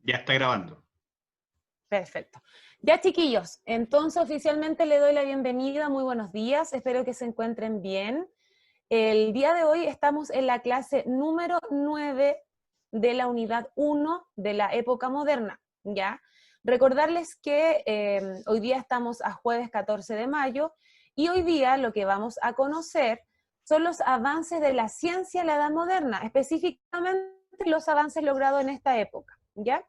Ya está grabando. Perfecto. Ya, chiquillos, entonces oficialmente le doy la bienvenida, muy buenos días, espero que se encuentren bien. El día de hoy estamos en la clase número 9 de la unidad 1 de la época moderna, ¿ya? Recordarles que hoy día estamos a jueves 14 de mayo y hoy día lo que vamos a conocer son los avances de la ciencia en la edad moderna, específicamente los avances logrados en esta época, ¿ya?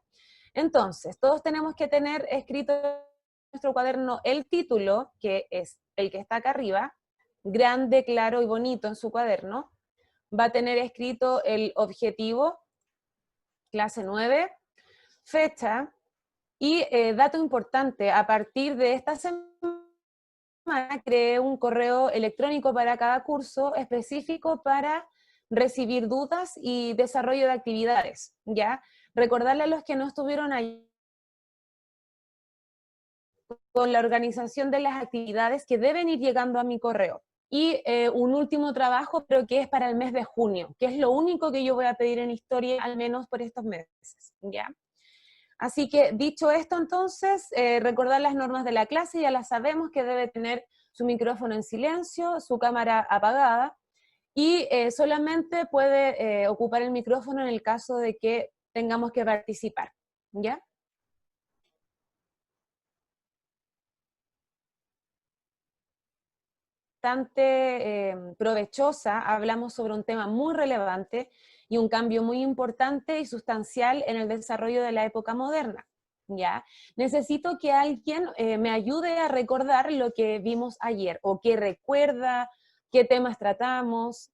Entonces, todos tenemos que tener escrito en nuestro cuaderno el título, que es el que está acá arriba, grande, claro y bonito en su cuaderno. Va a tener escrito el objetivo, clase 9, fecha, y dato importante, a partir de esta semana creé un correo electrónico para cada curso específico para recibir dudas y desarrollo de actividades, ¿ya? Recordarle a los que no estuvieron ahí con la organización de las actividades que deben ir llegando a mi correo. Y un último trabajo, pero que es para el mes de junio, que es lo único que yo voy a pedir en historia, al menos por estos meses, ¿ya? Así que, dicho esto, entonces, recordar las normas de la clase, ya las sabemos, que debe tener su micrófono en silencio, su cámara apagada, y solamente puede ocupar el micrófono en el caso de que tengamos que participar, ¿ya? Bastante provechosa, hablamos sobre un tema muy relevante y un cambio muy importante y sustancial en el desarrollo de la época moderna, ¿ya? Necesito que alguien me ayude a recordar lo que vimos ayer, o que recuerda, qué temas tratamos,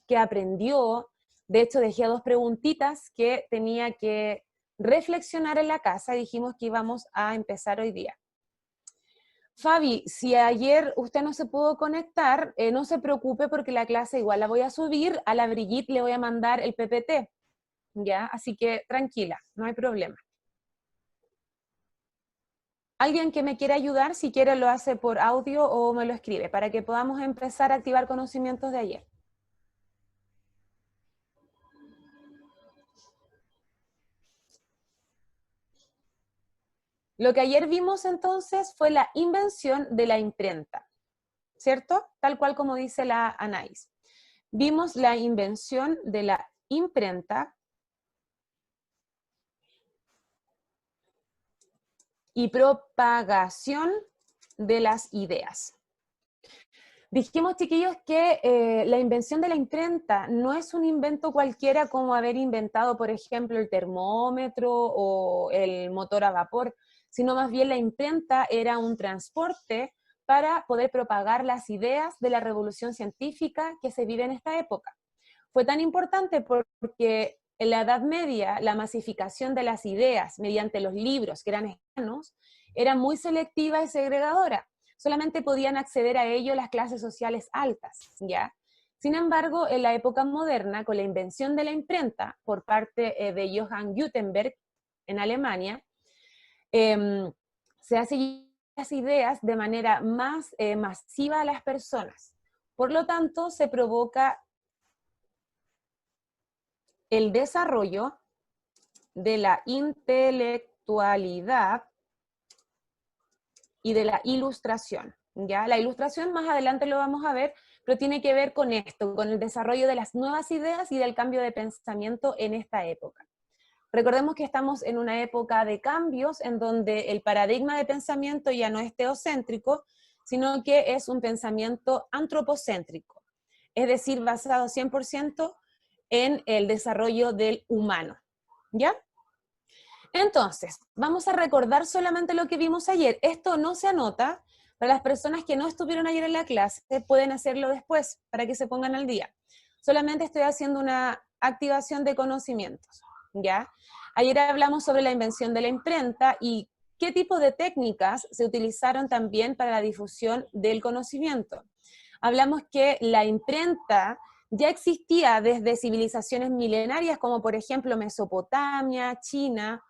qué aprendió. De hecho, dejé dos preguntitas que tenía que reflexionar en la casa y dijimos que íbamos a empezar hoy día. Fabi, si ayer usted no se pudo conectar, no se preocupe porque la clase igual la voy a subir, a la Brigitte le voy a mandar el PPT, ¿ya? Así que tranquila, no hay problema. Alguien que me quiera ayudar, si quiere lo hace por audio o me lo escribe, para que podamos empezar a activar conocimientos de ayer. Lo que ayer vimos entonces fue la invención de la imprenta, ¿cierto? Tal cual como dice la Anaís. Vimos la invención de la imprenta y propagación de las ideas. Dijimos, chiquillos, que la invención de la imprenta no es un invento cualquiera como haber inventado, por ejemplo, el termómetro o el motor a vapor, sino más bien la imprenta era un transporte para poder propagar las ideas de la revolución científica que se vive en esta época. Fue tan importante porque en la Edad Media la masificación de las ideas mediante los libros, que eran escasos, era muy selectiva y segregadora. Solamente podían acceder a ello las clases sociales altas, ¿ya? Sin embargo, en la época moderna, con la invención de la imprenta por parte de Johann Gutenberg en Alemania, se hacen las ideas de manera más masiva a las personas. Por lo tanto, se provoca el desarrollo de la intelectualidad y de la ilustración, ¿ya? La ilustración más adelante lo vamos a ver, pero tiene que ver con esto, con el desarrollo de las nuevas ideas y del cambio de pensamiento en esta época. Recordemos que estamos en una época de cambios en donde el paradigma de pensamiento ya no es teocéntrico, sino que es un pensamiento antropocéntrico, es decir, basado 100% en el desarrollo del humano, ¿ya? Entonces, vamos a recordar solamente lo que vimos ayer. Esto no se anota. Para las personas que no estuvieron ayer en la clase, pueden hacerlo después, para que se pongan al día. Solamente estoy haciendo una activación de conocimientos, ¿ya? Ayer hablamos sobre la invención de la imprenta y qué tipo de técnicas se utilizaron también para la difusión del conocimiento. Hablamos que la imprenta ya existía desde civilizaciones milenarias, como por ejemplo Mesopotamia, China,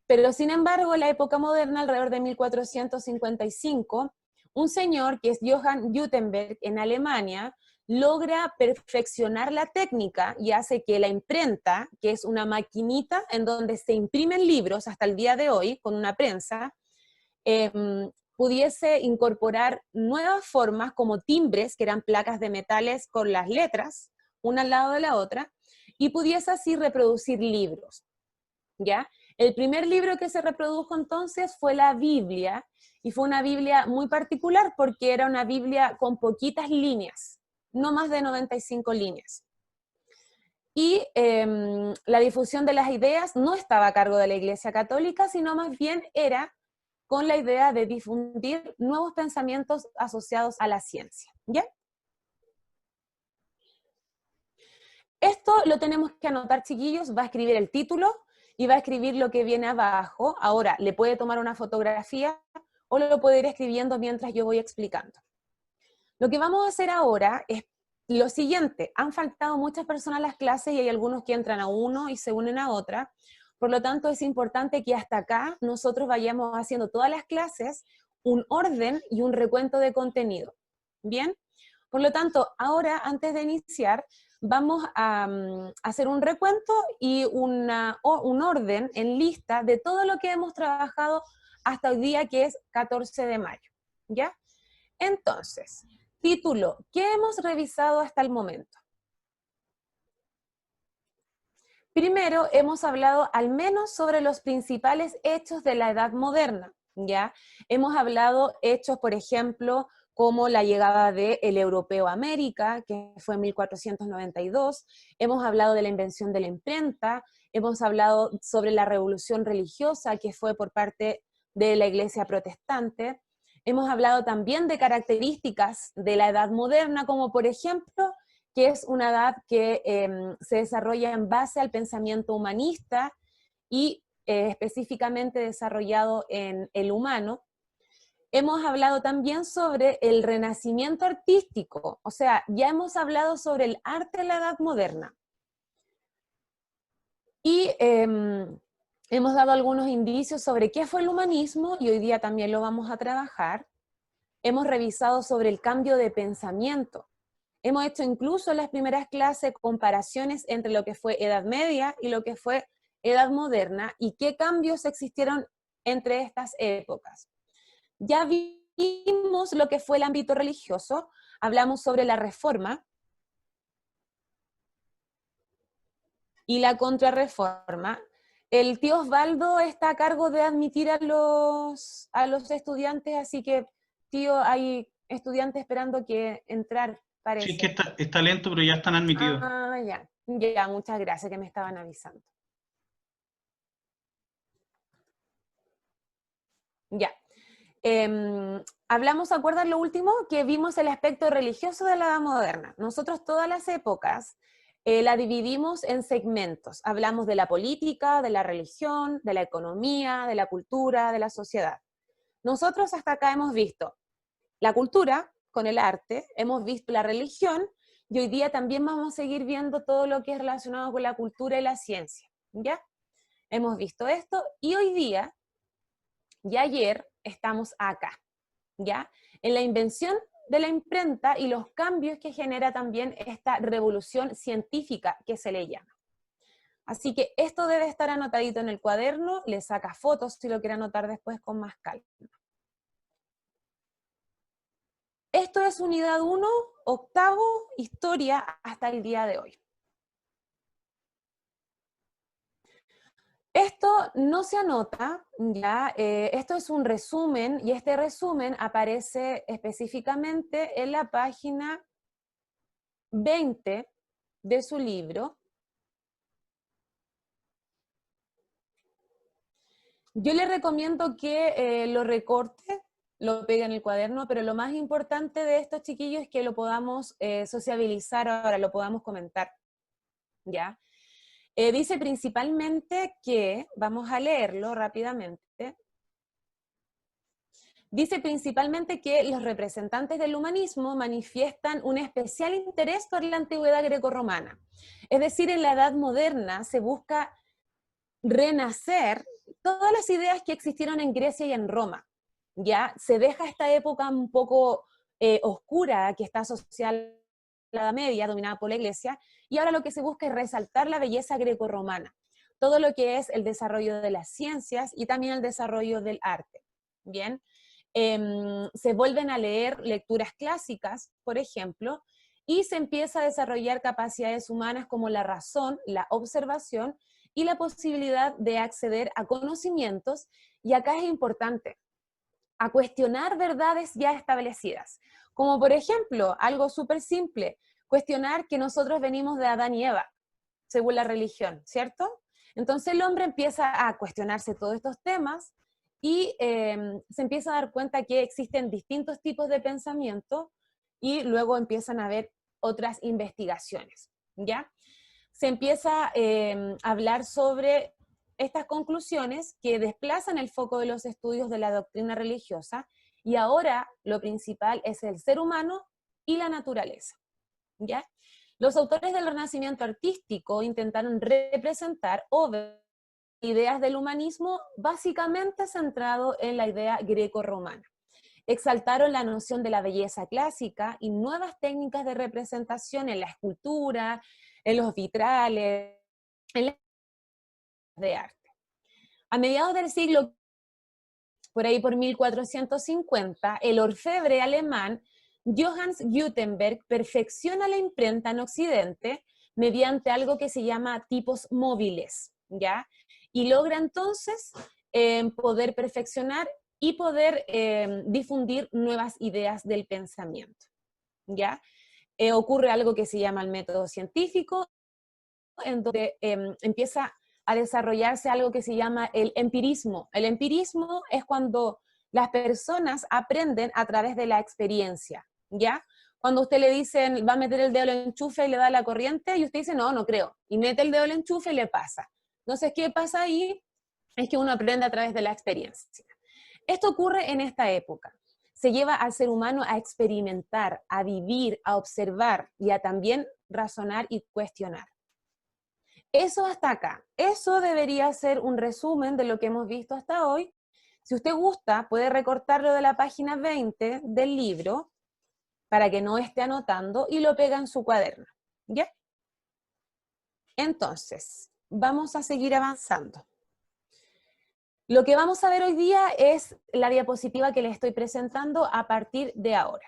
pero sin embargo, en la época moderna, alrededor de 1455, un señor que es Johann Gutenberg en Alemania, logra perfeccionar la técnica y hace que la imprenta, que es una maquinita en donde se imprimen libros hasta el día de hoy, con una prensa, pudiese incorporar nuevas formas como timbres, que eran placas de metales con las letras, una al lado de la otra, y pudiese así reproducir libros, ¿ya? El primer libro que se reprodujo entonces fue la Biblia, y fue una Biblia muy particular porque era una Biblia con poquitas líneas, no más de 95 líneas. Y la difusión de las ideas no estaba a cargo de la Iglesia Católica, sino más bien era con la idea de difundir nuevos pensamientos asociados a la ciencia, ¿ya? Esto lo tenemos que anotar, chiquillos, va a escribir el título y va a escribir lo que viene abajo. Ahora, le puede tomar una fotografía o lo puede ir escribiendo mientras yo voy explicando. Lo que vamos a hacer ahora es lo siguiente. Han faltado muchas personas a las clases y hay algunos que entran a uno y se unen a otra. Por lo tanto, es importante que hasta acá nosotros vayamos haciendo todas las clases un orden y un recuento de contenido. ¿Bien? Por lo tanto, ahora, antes de iniciar, vamos a hacer un recuento y un orden en lista de todo lo que hemos trabajado hasta hoy día, que es 14 de mayo. ¿Ya? Entonces, título, ¿qué hemos revisado hasta el momento? Primero, hemos hablado al menos sobre los principales hechos de la Edad Moderna, ¿ya? Hemos hablado hechos, por ejemplo, como la llegada del europeo a América, que fue en 1492, hemos hablado de la invención de la imprenta, hemos hablado sobre la revolución religiosa, que fue por parte de la Iglesia protestante, hemos hablado también de características de la Edad Moderna, como por ejemplo, que es una edad que se desarrolla en base al pensamiento humanista y específicamente desarrollado en el humano. Hemos hablado también sobre el renacimiento artístico, o sea, ya hemos hablado sobre el arte en la Edad Moderna. Y hemos dado algunos indicios sobre qué fue el humanismo, y hoy día también lo vamos a trabajar. Hemos revisado sobre el cambio de pensamiento. Hemos hecho incluso en las primeras clases comparaciones entre lo que fue Edad Media y lo que fue Edad Moderna y qué cambios existieron entre estas épocas. Ya vimos lo que fue el ámbito religioso, hablamos sobre la Reforma y la Contrarreforma. El tío Osvaldo está a cargo de admitir a los estudiantes, así que, tío, hay estudiantes esperando que entrar, Sí, es parece. que está lento, pero ya están admitidos. Ah, ya, muchas gracias que me estaban avisando. Ya. Hablamos, ¿acuerdan lo último? Que vimos el aspecto religioso de la Edad Moderna. Nosotros todas las épocas la dividimos en segmentos. Hablamos de la política, de la religión, de la economía, de la cultura, de la sociedad. Nosotros hasta acá hemos visto la cultura con el arte, hemos visto la religión, y hoy día también vamos a seguir viendo todo lo que es relacionado con la cultura y la ciencia, ¿ya? Hemos visto esto, y hoy día, y ayer, estamos acá, ¿ya? En la invención de la imprenta y los cambios que genera también esta revolución científica que se le llama. Así que esto debe estar anotadito en el cuaderno, le saca fotos si lo quiere anotar después con más calma. Esto es unidad 1, octavo, historia hasta el día de hoy. Esto no se anota, ¿ya? Esto es un resumen, y este resumen aparece específicamente en la página 20 de su libro. Yo le recomiendo que lo recorte, lo pegue en el cuaderno, pero lo más importante de estos chiquillos es que lo podamos sociabilizar ahora, lo podamos comentar, ¿ya? Dice principalmente que, vamos a leerlo rápidamente, dice principalmente que los representantes del humanismo manifiestan un especial interés por la antigüedad grecorromana. Es decir, en la Edad Moderna se busca renacer todas las ideas que existieron en Grecia y en Roma. Ya se deja esta época un poco oscura que está asociada la Edad Media, dominada por la Iglesia, y ahora lo que se busca es resaltar la belleza grecorromana, todo lo que es el desarrollo de las ciencias y también el desarrollo del arte. Bien, se vuelven a leer lecturas clásicas, por ejemplo, y se empieza a desarrollar capacidades humanas como la razón, la observación y la posibilidad de acceder a conocimientos, y acá es importante, a cuestionar verdades ya establecidas. Como por ejemplo, algo súper simple, cuestionar que nosotros venimos de Adán y Eva, según la religión, ¿cierto? Entonces el hombre empieza a cuestionarse todos estos temas y se empieza a dar cuenta que existen distintos tipos de pensamiento y luego empiezan a haber otras investigaciones, ¿ya? Se empieza a hablar sobre estas conclusiones que desplazan el foco de los estudios de la doctrina religiosa, y ahora lo principal es el ser humano y la naturaleza, ¿ya? Los autores del Renacimiento artístico intentaron representar obras, ideas del humanismo básicamente centrado en la idea greco-romana. Exaltaron la noción de la belleza clásica y nuevas técnicas de representación en la escultura, en los vitrales, en las de arte. A mediados del siglo, por ahí por 1450, el orfebre alemán Johannes Gutenberg perfecciona la imprenta en Occidente mediante algo que se llama tipos móviles, ¿ya? Y logra entonces poder perfeccionar y poder difundir nuevas ideas del pensamiento, ¿ya? Ocurre algo que se llama el método científico, en donde empieza a desarrollarse algo que se llama el empirismo. El empirismo es cuando las personas aprenden a través de la experiencia, ¿ya? Cuando usted le dicen, va a meter el dedo al enchufe y le da la corriente, y usted dice, no, no creo. Y mete el dedo al enchufe y le pasa. Entonces, ¿qué pasa ahí? Es que uno aprende a través de la experiencia. Esto ocurre en esta época. Se lleva al ser humano a experimentar, a vivir, a observar y a también razonar y cuestionar. Eso hasta acá. Eso debería ser un resumen de lo que hemos visto hasta hoy. Si usted gusta, puede recortarlo de la página 20 del libro para que no esté anotando y lo pega en su cuaderno, ¿ya? Entonces, vamos a seguir avanzando. Lo que vamos a ver hoy día es la diapositiva que le estoy presentando a partir de ahora.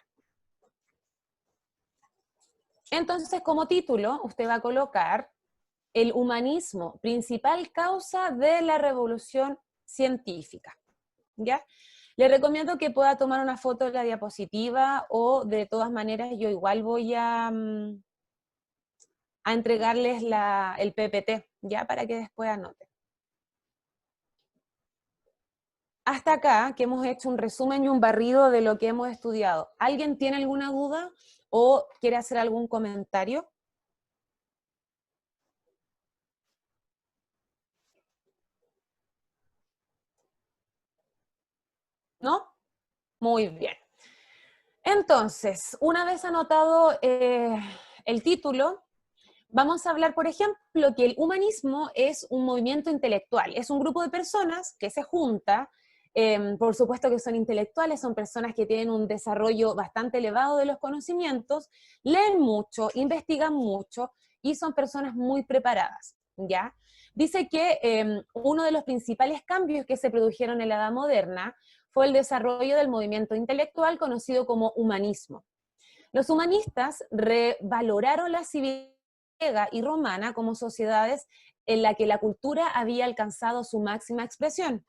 Entonces, como título, usted va a colocar el humanismo, principal causa de la revolución científica, ¿ya? Le recomiendo que pueda tomar una foto de la diapositiva, o de todas maneras yo igual voy a entregarles el PPT, ¿ya? Para que después anoten. Hasta acá, que hemos hecho un resumen y un barrido de lo que hemos estudiado. ¿Alguien tiene alguna duda o quiere hacer algún comentario? ¿No? Muy bien. Entonces, una vez anotado el título, vamos a hablar, por ejemplo, que el humanismo es un movimiento intelectual, es un grupo de personas que se junta, por supuesto que son intelectuales, son personas que tienen un desarrollo bastante elevado de los conocimientos, leen mucho, investigan mucho y son personas muy preparadas, ¿ya? Dice que uno de los principales cambios que se produjeron en la Edad Moderna fue el desarrollo del movimiento intelectual conocido como humanismo. Los humanistas revaloraron la civilización griega y romana como sociedades en la que la cultura había alcanzado su máxima expresión.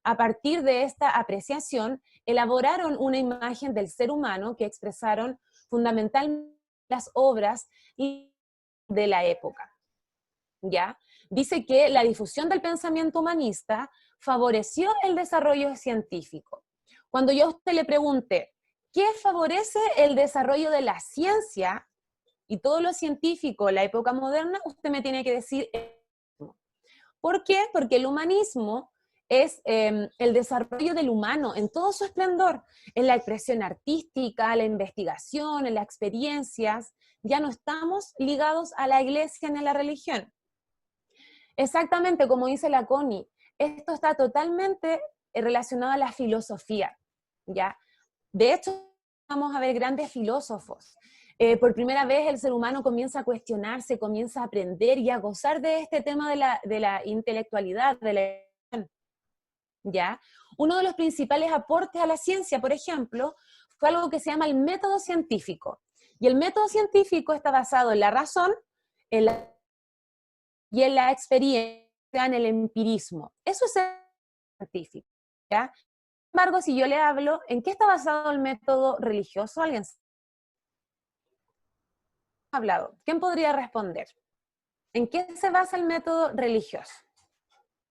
A partir de esta apreciación, elaboraron una imagen del ser humano que expresaron fundamentalmente las obras de la época, ¿ya? Dice que la difusión del pensamiento humanista favoreció el desarrollo científico. Cuando yo a usted le pregunte, ¿qué favorece el desarrollo de la ciencia y todo lo científico en la época moderna? Usted me tiene que decir, ¿por qué? Porque el humanismo es el desarrollo del humano en todo su esplendor, en la expresión artística, la investigación, en las experiencias. Ya no estamos ligados a la iglesia ni a la religión. Exactamente como dice la Connie, esto está totalmente relacionado a la filosofía, ¿ya? De hecho, vamos a ver grandes filósofos. Por primera vez el ser humano comienza a cuestionarse, comienza a aprender y a gozar de este tema de la intelectualidad, de la... ¿Ya? Uno de los principales aportes a la ciencia, por ejemplo, fue algo que se llama el método científico. Y el método científico está basado en la razón en la, y en la experiencia, en el empirismo. Eso es el científico. ¿Ya? Sin embargo, si yo le hablo, ¿en qué está basado el método religioso? ¿Alguien ha hablado? ¿Quién podría responder? ¿En qué se basa el método religioso?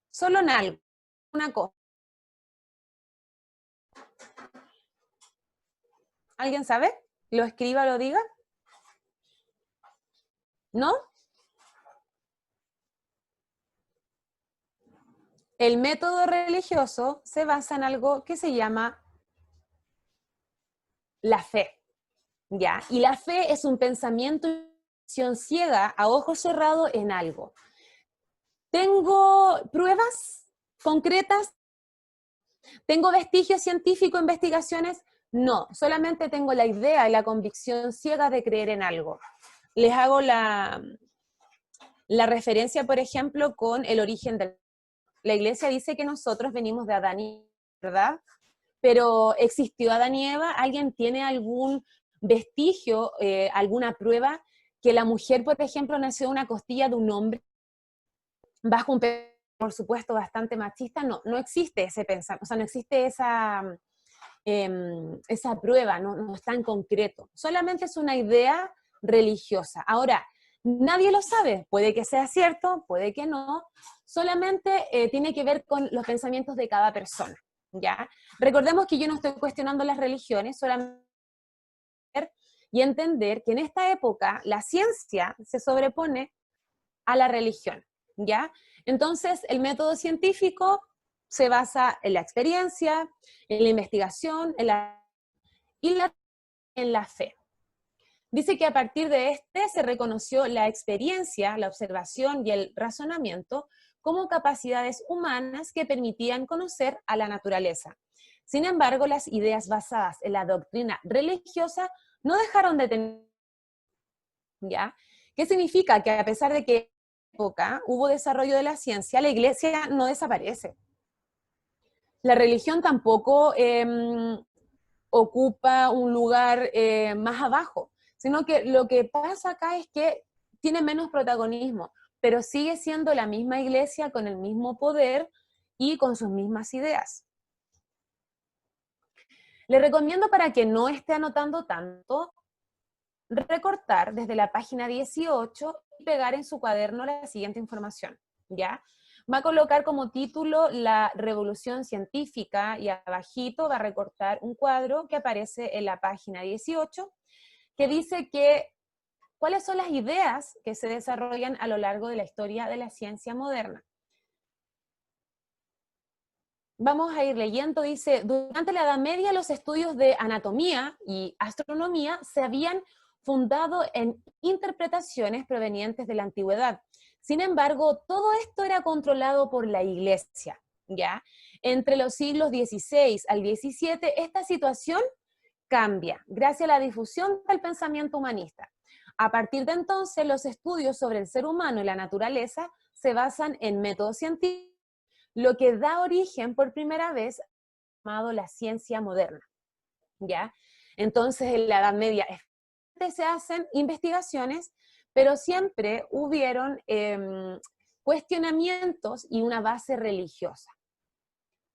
Solo en algo, una cosa. ¿Alguien sabe? ¿Lo escriba, lo diga? ¿No? El método religioso se basa en algo que se llama la fe, ¿ya? Y la fe es un pensamiento y acción ciega a ojos cerrados en algo. ¿Tengo pruebas concretas? ¿Tengo vestigios científicos, investigaciones? No, solamente tengo la idea y la convicción ciega de creer en algo. Les hago la referencia, por ejemplo, con el origen del... La iglesia dice que nosotros venimos de Adán y Eva, ¿verdad? Pero ¿existió Adán y Eva? ¿Alguien tiene algún vestigio, alguna prueba que la mujer, por ejemplo, nació de una costilla de un hombre bajo un por supuesto, bastante machista? No, no existe ese pensamiento, o sea, no existe esa prueba, no, no está en concreto. Solamente es una idea religiosa. Ahora, nadie lo sabe, puede que sea cierto, puede que no, solamente tiene que ver con los pensamientos de cada persona, ¿ya? Recordemos que yo no estoy cuestionando las religiones, solamente y entender que en esta época la ciencia se sobrepone a la religión, ¿ya? Entonces, el método científico se basa en la experiencia, en la investigación, en la fe. Dice que a partir de este se reconoció la experiencia, la observación y el razonamiento como capacidades humanas que permitían conocer a la naturaleza. Sin embargo, las ideas basadas en la doctrina religiosa no dejaron de tener, ¿ya? ¿Qué significa? Que a pesar de que en esa época hubo desarrollo de la ciencia, la iglesia no desaparece. La religión tampoco ocupa un lugar más abajo, sino que lo que pasa acá es que tiene menos protagonismo, pero sigue siendo la misma iglesia con el mismo poder y con sus mismas ideas. Le recomiendo, para que no esté anotando tanto, recortar desde la página 18 y pegar en su cuaderno la siguiente información, ¿ya? Va a colocar como título la revolución científica y abajito va a recortar un cuadro que aparece en la página 18 que dice que cuáles son las ideas que se desarrollan a lo largo de la historia de la ciencia moderna. Vamos a ir leyendo, dice, durante la Edad Media los estudios de anatomía y astronomía se habían fundado en interpretaciones provenientes de la antigüedad. Sin embargo, todo esto era controlado por la Iglesia, ¿ya? Entre los siglos XVI al XVII, esta situación cambia gracias a la difusión del pensamiento humanista. A partir de entonces, los estudios sobre el ser humano y la naturaleza se basan en métodos científicos, lo que da origen por primera vez a lo llamado la ciencia moderna, ¿ya? Entonces, en la Edad Media se hacen investigaciones, pero siempre hubieron cuestionamientos y una base religiosa.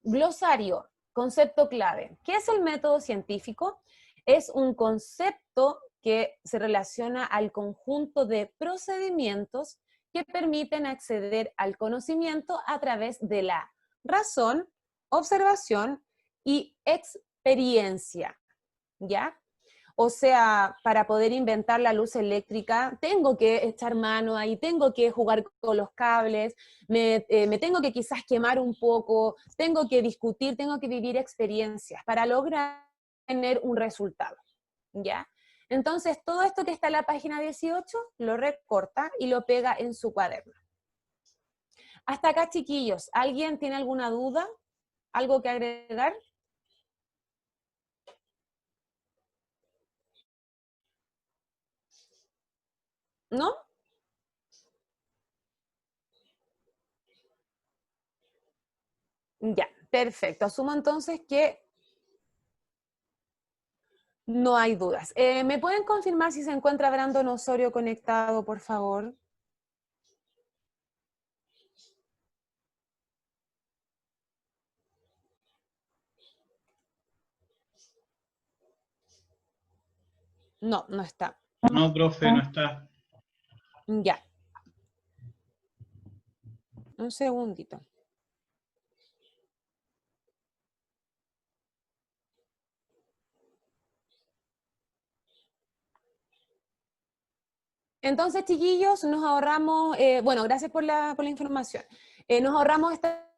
Glosario, concepto clave. ¿Qué es el método científico? Es un concepto que se relaciona al conjunto de procedimientos que permiten acceder al conocimiento a través de la razón, observación y experiencia, ¿ya? O sea, para poder inventar la luz eléctrica, tengo que echar mano ahí, tengo que jugar con los cables, me tengo que quizás quemar un poco, tengo que discutir, tengo que vivir experiencias para lograr tener un resultado, ¿ya? Entonces, todo esto que está en la página 18, lo recorta y lo pega en su cuaderno. Hasta acá, chiquillos, ¿alguien tiene alguna duda? ¿Algo que agregar? ¿No? Ya, perfecto. Asumo entonces que no hay dudas. ¿Me pueden confirmar si se encuentra Brandon Osorio conectado, por favor? No, no está. No, profe, no está. Ya. Un segundito. Entonces, chiquillos, nos ahorramos, bueno, gracias por la información. Nos ahorramos esta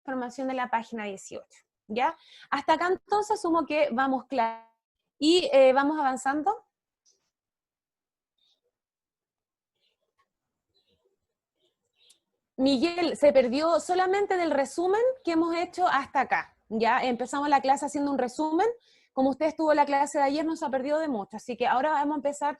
información de la página 18, ¿ya? Hasta acá entonces asumo que vamos claro. Y vamos avanzando. Miguel se perdió solamente del resumen que hemos hecho hasta acá, ¿ya? Empezamos la clase haciendo un resumen. Como usted estuvo en la clase de ayer, no se ha perdido de mucho, así que ahora vamos a empezar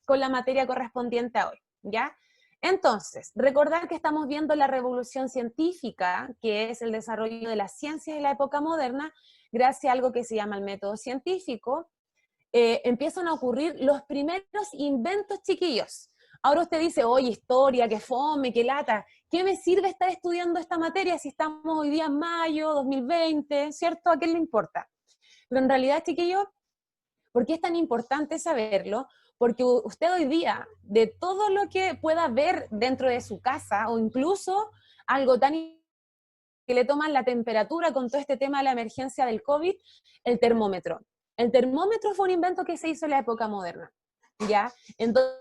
con la materia correspondiente a hoy, ¿ya? Entonces, recordar que estamos viendo la revolución científica, que es el desarrollo de las ciencias en la época moderna, gracias a algo que se llama el método científico. Empiezan a ocurrir los primeros inventos, chiquillos. Ahora usted dice, oye, historia, qué fome, qué lata. ¿Qué me sirve estar estudiando esta materia si estamos hoy día en mayo 2020, ¿cierto? ¿A qué le importa? Pero en realidad, chiquillos, ¿por qué es tan importante saberlo? Porque usted hoy día, de todo lo que pueda ver dentro de su casa, o incluso algo tan que le toman la temperatura con todo este tema de la emergencia del COVID, el termómetro. El termómetro fue un invento que se hizo en la época moderna, ¿ya? Entonces,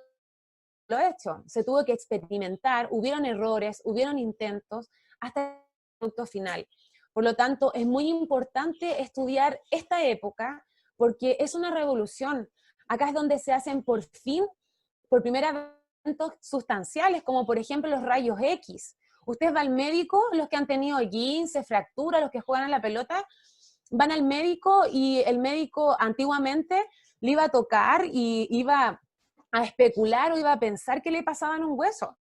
lo hecho, se tuvo que experimentar, hubieron errores, hubieron intentos, hasta el producto final. Por lo tanto, es muy importante estudiar esta época porque es una revolución. Acá es donde se hacen por fin, por primera vez, eventos sustanciales, como por ejemplo los rayos X. Usted va al médico, los que han tenido esguince, fractura, los que juegan a la pelota, van al médico y el médico antiguamente le iba a tocar y iba a especular o iba a pensar que le pasaba en un hueso.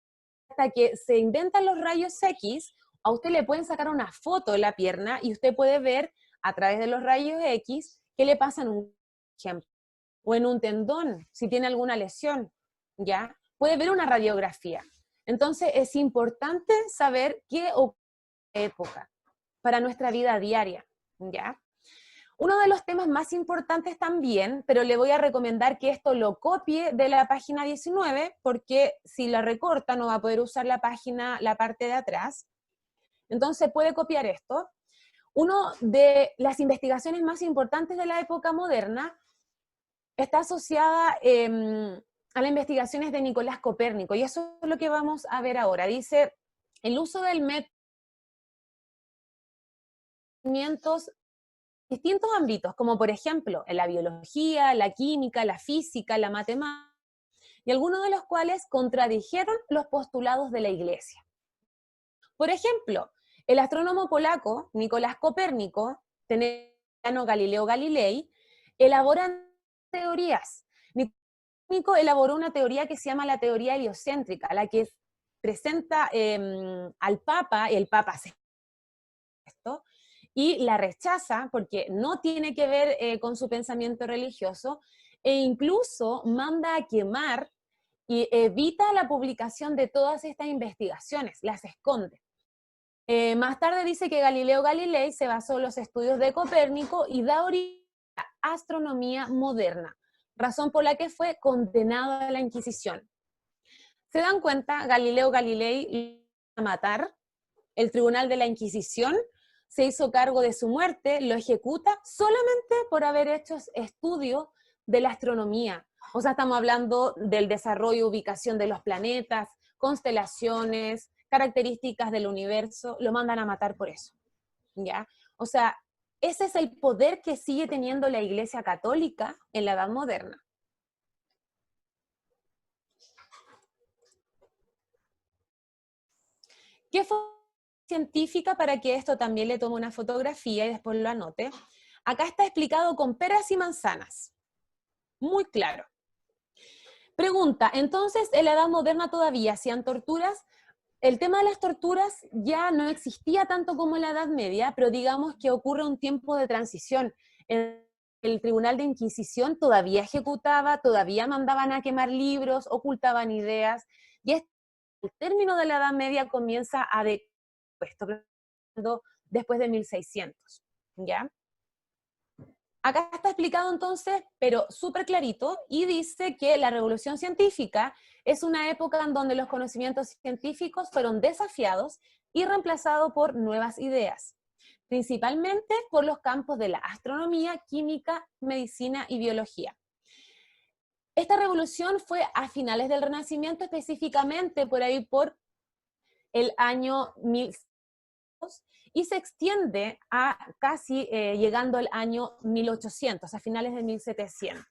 Hasta que se inventan los rayos X, a usted le pueden sacar una foto de la pierna y usted puede ver a través de los rayos X qué le pasa en un ejemplo o en un tendón, si tiene alguna lesión, ¿ya? Puede ver una radiografía. Entonces es importante saber qué ocurre en esta época para nuestra vida diaria, ¿ya? Uno de los temas más importantes también, pero le voy a recomendar que esto lo copie de la página 19, porque si la recorta no va a poder usar la página, la parte de atrás. Entonces puede copiar esto. Uno de las investigaciones más importantes de la época moderna está asociada a las investigaciones de Nicolás Copérnico, y eso es lo que vamos a ver ahora. Dice, el uso del método distintos ámbitos, como por ejemplo en la biología, la química, la física, la matemática, y algunos de los cuales contradijeron los postulados de la Iglesia. Por ejemplo, el astrónomo polaco Nicolás Copérnico, Galileo Galilei, elaboran teorías. Copérnico elaboró una teoría que se llama la teoría heliocéntrica, la que presenta al Papa, y el Papa se esto, y la rechaza porque no tiene que ver con su pensamiento religioso, e incluso manda a quemar y evita la publicación de todas estas investigaciones, las esconde. Más tarde dice que Galileo Galilei se basó en los estudios de Copérnico y da origen a la astronomía moderna, razón por la que fue condenado a la Inquisición. ¿Se dan cuenta? Galileo Galilei a matar, el tribunal de la Inquisición se hizo cargo de su muerte, lo ejecuta solamente por haber hecho estudio de la astronomía. O sea, estamos hablando del desarrollo y ubicación de los planetas, constelaciones, características del universo, lo mandan a matar por eso, ¿ya? O sea, ese es el poder que sigue teniendo la Iglesia Católica en la Edad Moderna. ¿Qué fue científica para que esto también le tome una fotografía y después lo anote? Acá está explicado con peras y manzanas. Muy claro. Pregunta, entonces, en la Edad Moderna todavía hacían torturas. El tema de las torturas ya no existía tanto como en la Edad Media, pero digamos que ocurre un tiempo de transición. El Tribunal de Inquisición todavía ejecutaba, todavía mandaban a quemar libros, ocultaban ideas, y el término de la Edad Media comienza a después de 1600, ¿ya? Acá está explicado entonces, pero súper clarito, y dice que la revolución científica es una época en donde los conocimientos científicos fueron desafiados y reemplazados por nuevas ideas, principalmente por los campos de la astronomía, química, medicina y biología. Esta revolución fue a finales del Renacimiento, específicamente por ahí por el año 1100, y se extiende a casi llegando al año 1800, a finales de 1700,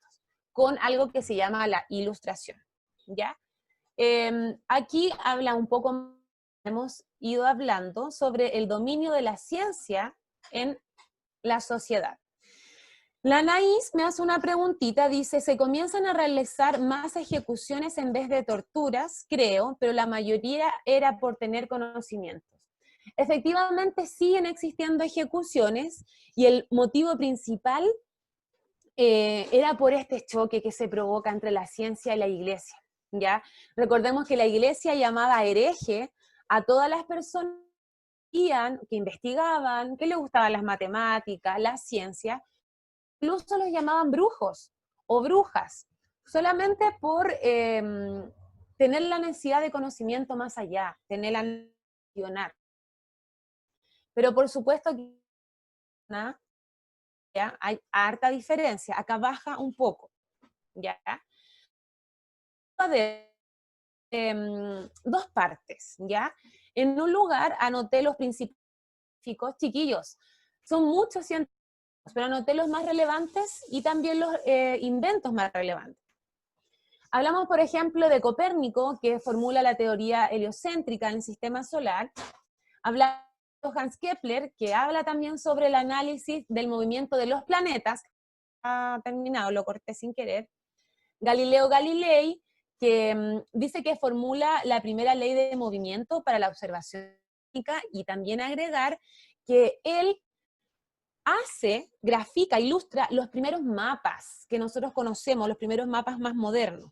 con algo que se llama la Ilustración, ¿ya? Aquí habla un poco, hemos ido hablando sobre el dominio de la ciencia en la sociedad. La Anaís me hace una preguntita, dice, se comienzan a realizar más ejecuciones en vez de torturas, creo, pero la mayoría era por tener conocimientos. Efectivamente siguen existiendo ejecuciones y el motivo principal era por este choque que se provoca entre la ciencia y la iglesia, ¿ya? Recordemos que la iglesia llamaba hereje a todas las personas que investigaban, que les gustaban las matemáticas, la ciencia, incluso los llamaban brujos o brujas, solamente por tener la necesidad de conocimiento más allá, tener la necesidad de cuestionar. Pero por supuesto que ¿ya? Hay harta diferencia, acá baja un poco, ¿ya? De dos partes, ¿ya? En un lugar anoté los principios científicos, chiquillos, son muchos científicos, pero anoté los más relevantes y también los inventos más relevantes. Hablamos, por ejemplo, de Copérnico, que formula la teoría heliocéntrica en el sistema solar. Hablamos de Hans Kepler, que habla también sobre el análisis del movimiento de los planetas. Ha terminado, lo corté sin querer. Galileo Galilei, que dice que formula la primera ley de movimiento para la observación y también agregar que él grafica, ilustra los primeros mapas que nosotros conocemos, los primeros mapas más modernos.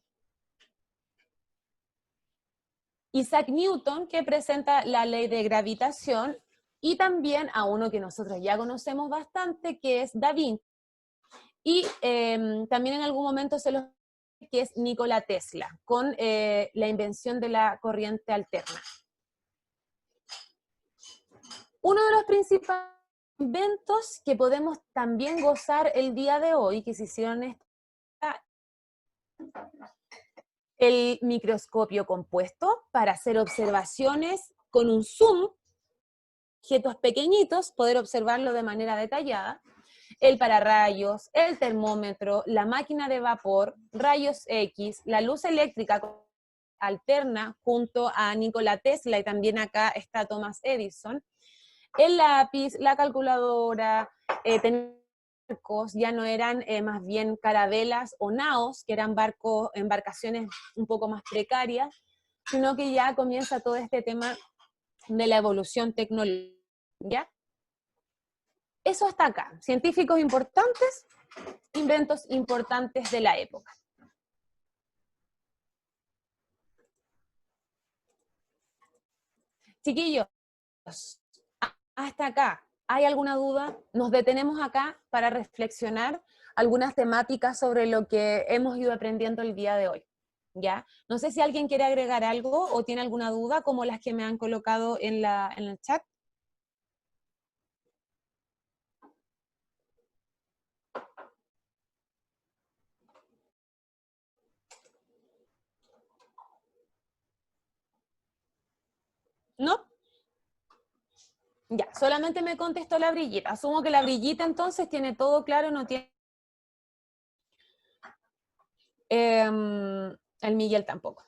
Isaac Newton, que presenta la ley de gravitación, y también a uno que nosotros ya conocemos bastante, que es Da Vinci, y también en algún momento se los que es Nikola Tesla, con la invención de la corriente alterna. Uno de los principales inventos que podemos también gozar el día de hoy, que se hicieron el microscopio compuesto para hacer observaciones con un zoom, objetos pequeñitos, poder observarlo de manera detallada, el pararrayos, el termómetro, la máquina de vapor, rayos X, la luz eléctrica alterna junto a Nikola Tesla, y también acá está Thomas Edison, el lápiz, la calculadora, barcos, ya no eran más bien carabelas o naos, que eran embarcaciones un poco más precarias, sino que ya comienza todo este tema de la evolución tecnológica, ¿ya? Eso hasta acá. Científicos importantes, inventos importantes de la época. Chiquillos, hasta acá, ¿hay alguna duda? Nos detenemos acá para reflexionar algunas temáticas sobre lo que hemos ido aprendiendo el día de hoy, ¿ya? No sé si alguien quiere agregar algo o tiene alguna duda, como las que me han colocado en el chat. ¿No? Ya, solamente me contestó la Brillita. Asumo que la Brillita entonces tiene todo claro, no tiene... el Miguel tampoco.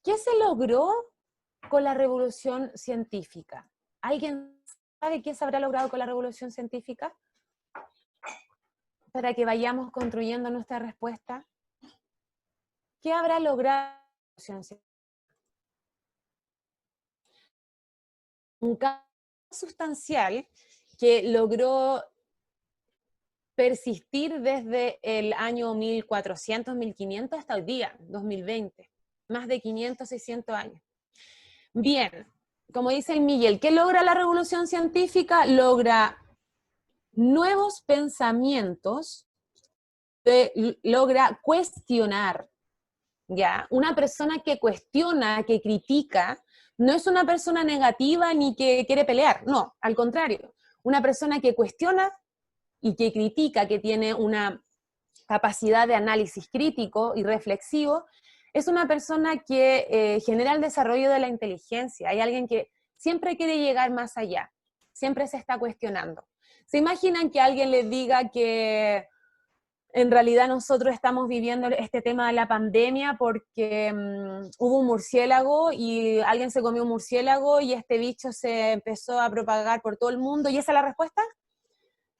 ¿Qué se logró con la revolución científica? ¿Alguien sabe qué se habrá logrado con la revolución científica? Para que vayamos construyendo nuestra respuesta. ¿Qué habrá logrado la revolución científica? Un cambio sustancial que logró persistir desde el año 1400, 1500 hasta hoy día, 2020. Más de 500, 600 años. Bien, como dice el Miguel, ¿qué logra la revolución científica? Logra nuevos pensamientos, logra cuestionar, ¿ya? Una persona que cuestiona, que critica, no es una persona negativa ni que quiere pelear, no, al contrario. Una persona que cuestiona y que critica, que tiene una capacidad de análisis crítico y reflexivo, es una persona que genera el desarrollo de la inteligencia. Hay alguien que siempre quiere llegar más allá, siempre se está cuestionando. ¿Se imaginan que alguien les diga que en realidad nosotros estamos viviendo este tema de la pandemia porque hubo un murciélago y alguien se comió un murciélago y este bicho se empezó a propagar por todo el mundo? ¿Y esa es la respuesta?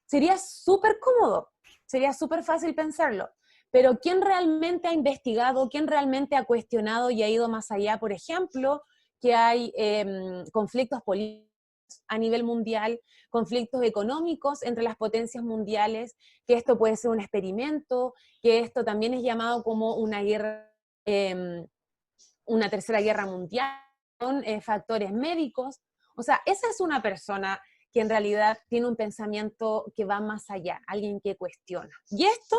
Sería súper cómodo, sería súper fácil pensarlo, pero ¿quién realmente ha investigado, quién realmente ha cuestionado y ha ido más allá? Por ejemplo, que hay conflictos políticos a nivel mundial, conflictos económicos entre las potencias mundiales, que esto puede ser un experimento, que esto también es llamado como una guerra, una tercera guerra mundial, con factores médicos. O sea, esa es una persona que en realidad tiene un pensamiento que va más allá, alguien que cuestiona. Y esto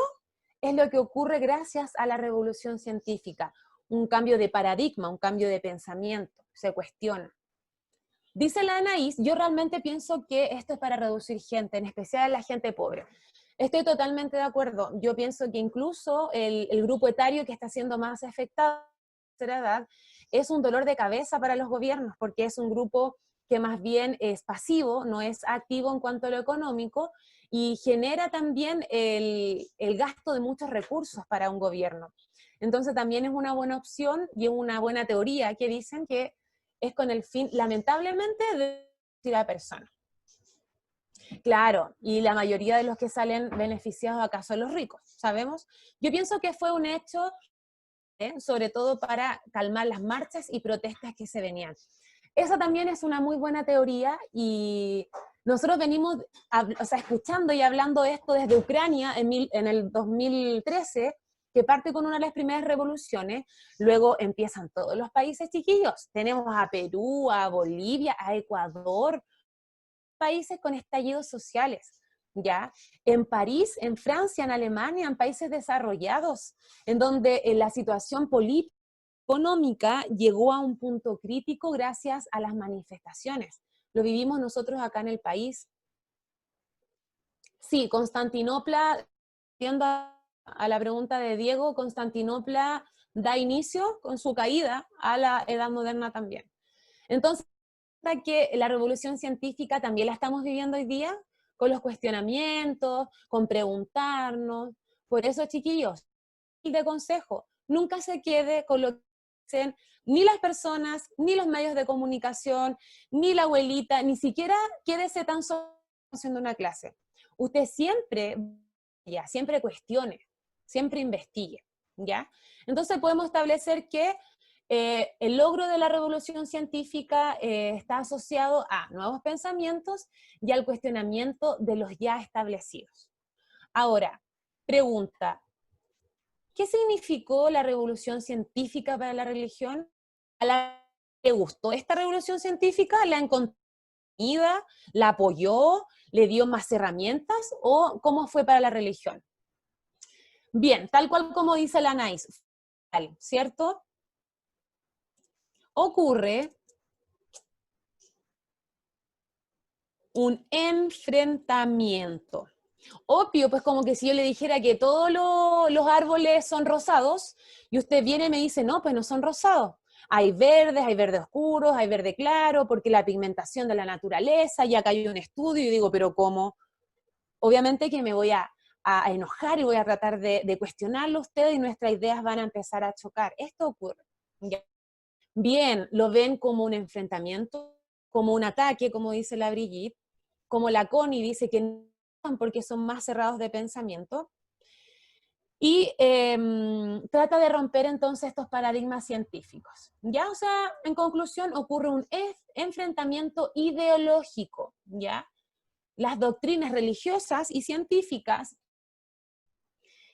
es lo que ocurre gracias a la revolución científica, un cambio de paradigma, un cambio de pensamiento, se cuestiona. Dice la Anaís, yo realmente pienso que esto es para reducir gente, en especial a la gente pobre. Estoy totalmente de acuerdo. Yo pienso que incluso el grupo etario que está siendo más afectado a la tercera edad es un dolor de cabeza para los gobiernos, porque es un grupo que más bien es pasivo, no es activo en cuanto a lo económico, y genera también el gasto de muchos recursos para un gobierno. Entonces también es una buena opción y es una buena teoría que dicen que es con el fin, lamentablemente, de reducir a personas. Claro, y la mayoría de los que salen beneficiados acá son los ricos, ¿sabemos? Yo pienso que fue un hecho, sobre todo para calmar las marchas y protestas que se venían. Esa también es una muy buena teoría y nosotros venimos escuchando y hablando de esto desde Ucrania en el 2013, que parte con una de las primeras revoluciones, luego empiezan todos los países chiquillos. Tenemos a Perú, a Bolivia, a Ecuador, países con estallidos sociales, ¿ya? En París, en Francia, en Alemania, en países desarrollados, en donde la situación política, económica llegó a un punto crítico gracias a las manifestaciones. Lo vivimos nosotros acá en el país. Sí, Constantinopla, yendo a la pregunta de Diego, Constantinopla da inicio con su caída a la Edad Moderna también. Entonces, que la revolución científica también la estamos viviendo hoy día, con los cuestionamientos, con preguntarnos. Por eso, chiquillos, de consejo, nunca se quede con lo que dicen ni las personas, ni los medios de comunicación, ni la abuelita, ni siquiera quédese tan solo haciendo una clase. Usted siempre, siempre cuestione, siempre investigue, ¿ya? Entonces podemos establecer que el logro de la revolución científica está asociado a nuevos pensamientos y al cuestionamiento de los ya establecidos. Ahora, pregunta, ¿qué significó la revolución científica para la religión? ¿A la que le gustó esta revolución científica? ¿La encontró, la apoyó, le dio más herramientas o cómo fue para la religión? Bien, tal cual como dice la Anais, ¿cierto? Ocurre un enfrentamiento. Obvio, pues como que si yo le dijera que todos los árboles son rosados y usted viene y me dice, no, pues no son rosados. Hay verde oscuros, hay verde claro, porque la pigmentación de la naturaleza, y acá hay un estudio y digo, pero ¿cómo? Obviamente que me voy a enojar y voy a tratar de cuestionarlo a usted y nuestras ideas van a empezar a chocar. Esto ocurre. Bien, lo ven como un enfrentamiento, como un ataque, como dice la Brigitte, como la Connie dice que no, porque son más cerrados de pensamiento. y trata de romper entonces estos paradigmas científicos. ¿Ya? O sea, en conclusión, ocurre un enfrentamiento ideológico, ¿ya? Las doctrinas religiosas y científicas.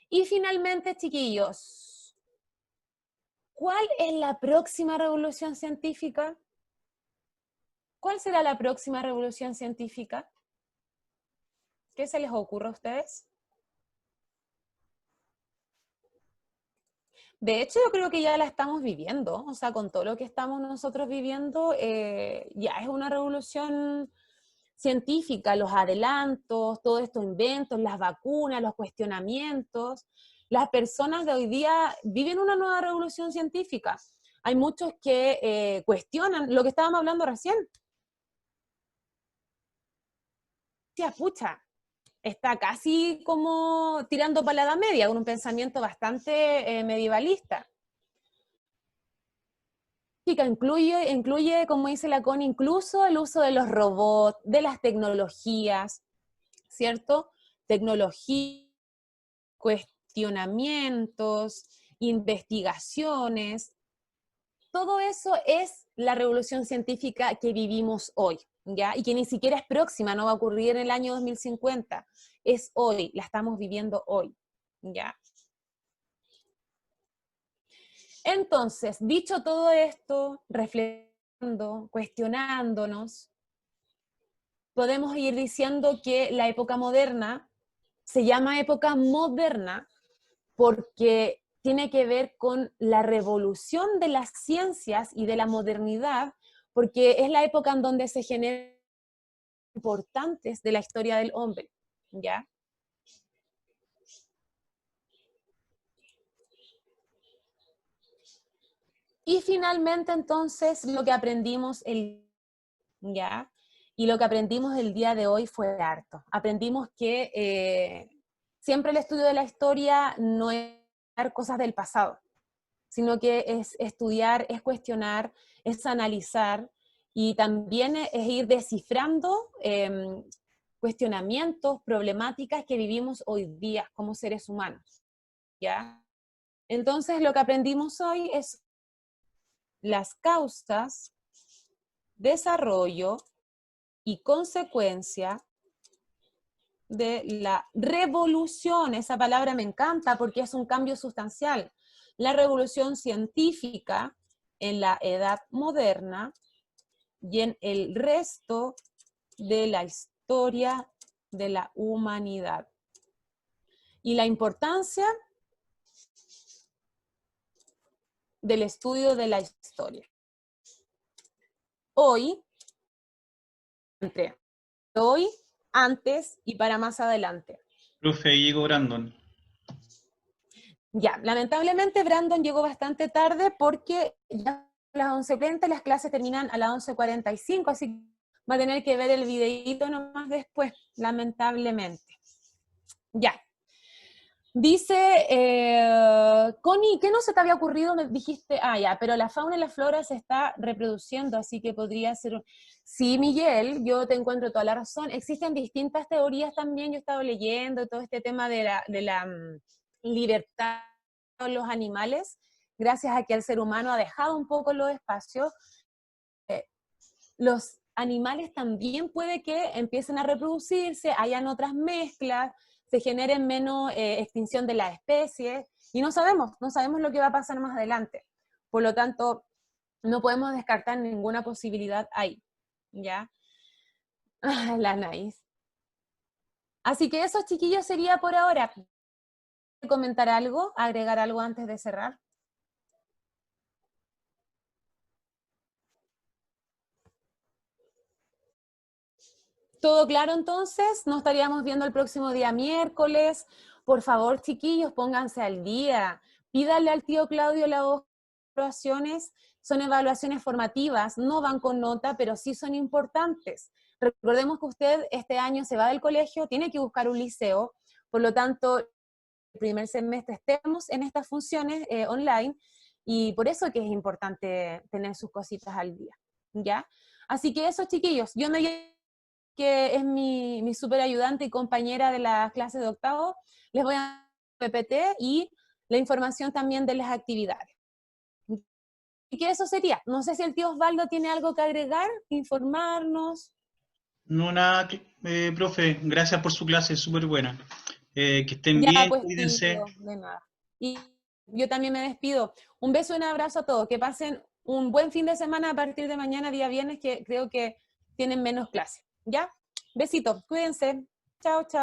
Y finalmente, chiquillos, ¿cuál es la próxima revolución científica? ¿Cuál será la próxima revolución científica? ¿Qué se les ocurre a ustedes? De hecho, yo creo que ya la estamos viviendo, o sea, con todo lo que estamos nosotros viviendo, ya es una revolución científica, los adelantos, todos estos inventos, las vacunas, los cuestionamientos. Las personas de hoy día viven una nueva revolución científica. Hay muchos que cuestionan lo que estábamos hablando recién. Tía, pucha, está casi como tirando para la Edad Media, con un pensamiento bastante medievalista. Incluye, como dice la Connie, incluso el uso de los robots, de las tecnologías, ¿cierto? Tecnología, cuestionamientos, investigaciones. Todo eso es la revolución científica que vivimos hoy, ¿ya? Y que ni siquiera es próxima, no va a ocurrir en el año 2050. Es hoy, la estamos viviendo hoy, ¿ya? Entonces, dicho todo esto, reflexionando, cuestionándonos, podemos ir diciendo que la época moderna se llama época moderna porque tiene que ver con la revolución de las ciencias y de la modernidad, porque es la época en donde se generan importantes de la historia del hombre, ¿ya? Y finalmente, entonces, lo que aprendimos ¿ya? Y lo que aprendimos el día de hoy fue harto. Aprendimos que siempre el estudio de la historia no es ver cosas del pasado, sino que es estudiar, es cuestionar, es analizar y también es ir descifrando cuestionamientos, problemáticas que vivimos hoy día como seres humanos, ¿ya? Entonces lo que aprendimos hoy es las causas, desarrollo y consecuencia de la revolución. Esa palabra me encanta porque es un cambio sustancial. La revolución científica en la edad moderna y en el resto de la historia de la humanidad. Y la importancia del estudio de la historia. Hoy, antes y para más adelante. Profe, ahí llegó Brandon. Ya, lamentablemente Brandon llegó bastante tarde porque ya a las 11:30 las clases terminan a las 11:45, así que va a tener que ver el videíto nomás después, lamentablemente. Ya. Dice, Connie, ¿qué no se te había ocurrido? Me dijiste, ya, pero la fauna y la flora se está reproduciendo, así que podría ser... Sí, Miguel, yo te encuentro toda la razón. Existen distintas teorías también, yo he estado leyendo todo este tema de la libertad de los animales, gracias a que el ser humano ha dejado un poco los espacios. Los animales también puede que empiecen a reproducirse, hayan otras mezclas, se generen menos extinción de las especies, y no sabemos lo que va a pasar más adelante. Por lo tanto, no podemos descartar ninguna posibilidad ahí, ¿ya? La Anaís. Así que eso, chiquillos, sería por ahora. ¿Comentar algo? ¿Agregar algo antes de cerrar? ¿Todo claro entonces? Nos estaríamos viendo el próximo día miércoles. Por favor, chiquillos, pónganse al día. Pídale al tío Claudio las dos evaluaciones. Son evaluaciones formativas, no van con nota, pero sí son importantes. Recordemos que usted este año se va del colegio, tiene que buscar un liceo, por lo tanto, el primer semestre estemos en estas funciones online, y por eso que es importante tener sus cositas al día, ¿ya? Así que eso, chiquillos, yo me que es mi super ayudante y compañera de la clase de octavo, les voy a PPT y la información también de las actividades. Y que eso sería. No sé si el tío Osvaldo tiene algo que agregar, informarnos. No, nada, profe, gracias por su clase, súper buena. Que estén Ya, bien, pues cuídense. tío, de nada. Y yo también me despido. Un beso y un abrazo a todos. Que pasen un buen fin de semana a partir de mañana, día viernes, que creo que tienen menos clases. ¿Ya? Besitos, cuídense. Chao, chao.